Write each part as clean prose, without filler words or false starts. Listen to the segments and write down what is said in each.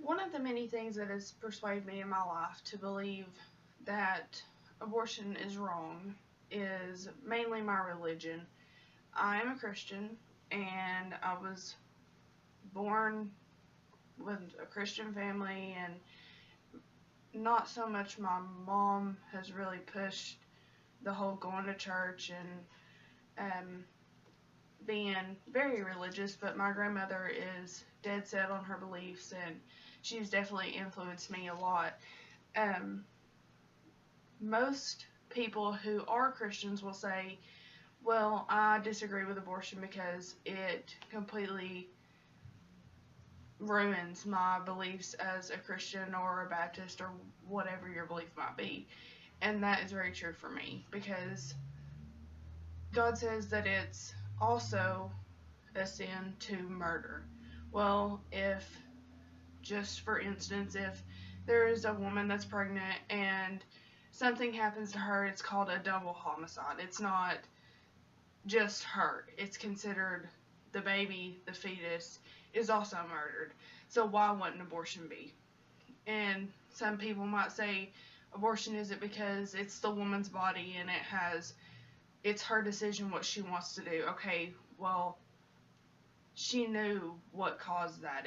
One of the many things that has persuaded me in my life to believe that abortion is wrong is mainly my religion. I am a Christian, and I was born with a Christian family, and not so much my mom has really pushed the whole going to church and being very religious, but my grandmother is dead set on her beliefs, and she's definitely influenced me a lot. Um, Most people who are Christians will say, well, I disagree with abortion because it completely ruins my beliefs as a Christian or a Baptist or whatever your belief might be. And that is very true for me because God says that it's also a sin to murder. Well, if, just for instance, if there is a woman that's pregnant and something happens to her, it's called a double homicide. It's not just her, it's considered the baby, the fetus, is also murdered. So why wouldn't abortion be? And some people might say abortion isn't because it's the woman's body and it's her decision what she wants to do. Okay, well, she knew what caused that.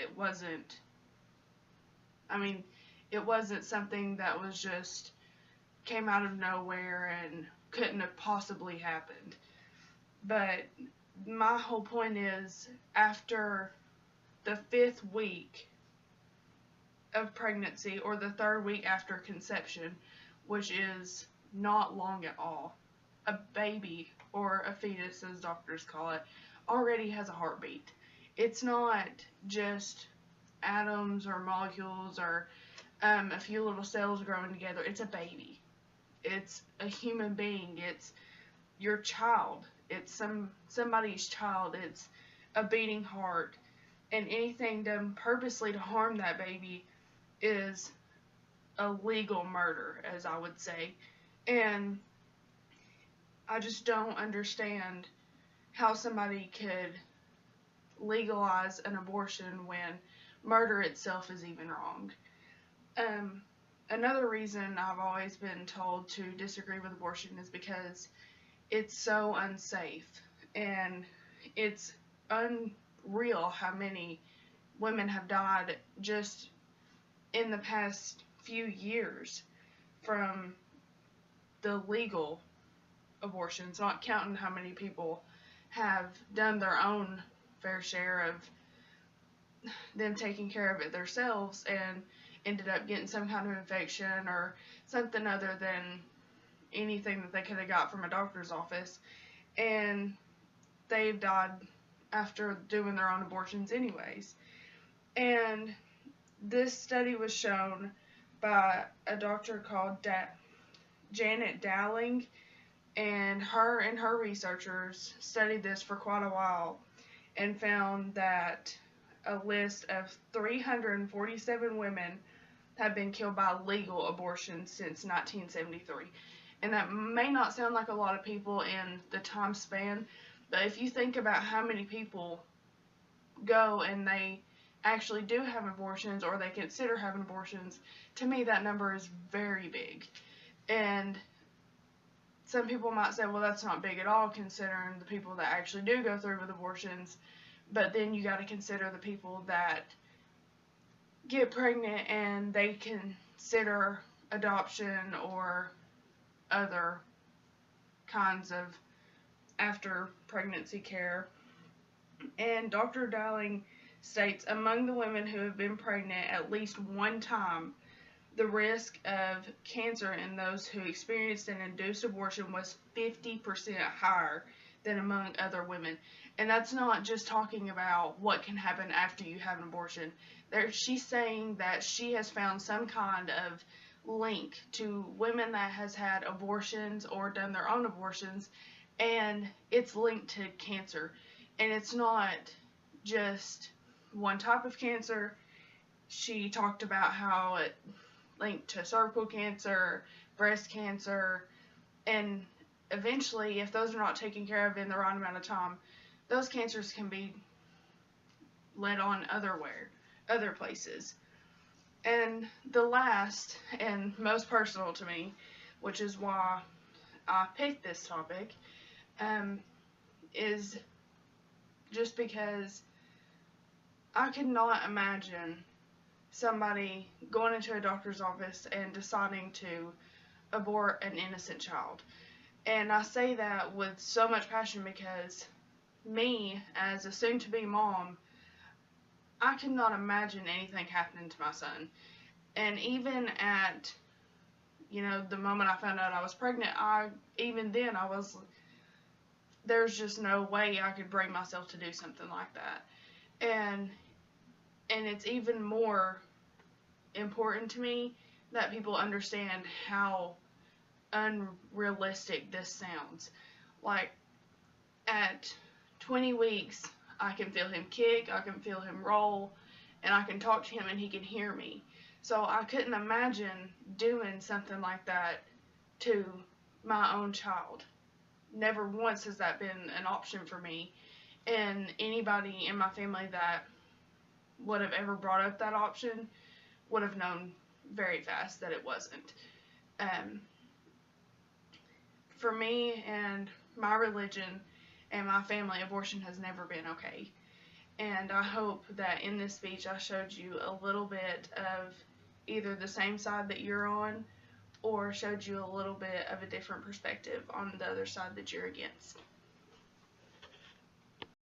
I mean, it wasn't something that was just came out of nowhere and couldn't have possibly happened. But my whole point is, after the 5th week of pregnancy, or the 3rd week after conception, which is not long at all, a baby, or a fetus as doctors call it, already has a heartbeat. It's not just atoms or molecules or a few little cells growing together. It's a baby. It's a human being. It's your child. It's somebody's child. It's a beating heart. And anything done purposely to harm that baby is a legal murder, as I would say. And I just don't understand how somebody could legalize an abortion when murder itself is even wrong. Another reason I've always been told to disagree with abortion is because it's so unsafe, and it's unreal how many women have died just in the past few years from the legal abortions, not counting how many people have done their own fair share of them taking care of it themselves and ended up getting some kind of infection or something other than anything that they could have got from a doctor's office, and they've died after doing their own abortions anyways. And this study was shown by a doctor called Janet Dowling, and her researchers studied this for quite a while and found that a list of 347 women have been killed by legal abortion since 1973. And that may not sound like a lot of people in the time span, but if you think about how many people go and they actually do have abortions or they consider having abortions, to me that number is very big. And some people might say, well, that's not big at all considering the people that actually do go through with abortions. But then you got to consider the people that get pregnant and they consider adoption or other kinds of after pregnancy care. And Dr. Dowling states, among the women who have been pregnant at least one time, the risk of cancer in those who experienced an induced abortion was 50% higher than among other women. And that's not just talking about what can happen after you have an abortion. She's saying that she has found some kind of link to women that has had abortions or done their own abortions, and it's linked to cancer. And it's not just one type of cancer. She talked about how it linked to cervical cancer, breast cancer, and eventually, if those are not taken care of in the right amount of time, those cancers can be led on other places. And the last and most personal to me, which is why I picked this topic, um, is just because I could not imagine somebody going into a doctor's office and deciding to abort an innocent child. And I say that with so much passion because me, as a soon to be mom, I could not imagine anything happening to my son. And even at, the moment I found out I was pregnant, even then I was, there's just no way I could bring myself to do something like that. And it's even more important to me that people understand how unrealistic this sounds. Like, at 20 weeks, I can feel him kick, I can feel him roll, and I can talk to him and he can hear me. So I couldn't imagine doing something like that to my own child. Never once has that been an option for me. And anybody in my family that would have ever brought up that option would have known very fast that it wasn't. Um, for me and my religion and my family, abortion has never been okay. And I hope that in this speech I showed you a little bit of either the same side that you're on or showed you a little bit of a different perspective on the other side that you're against.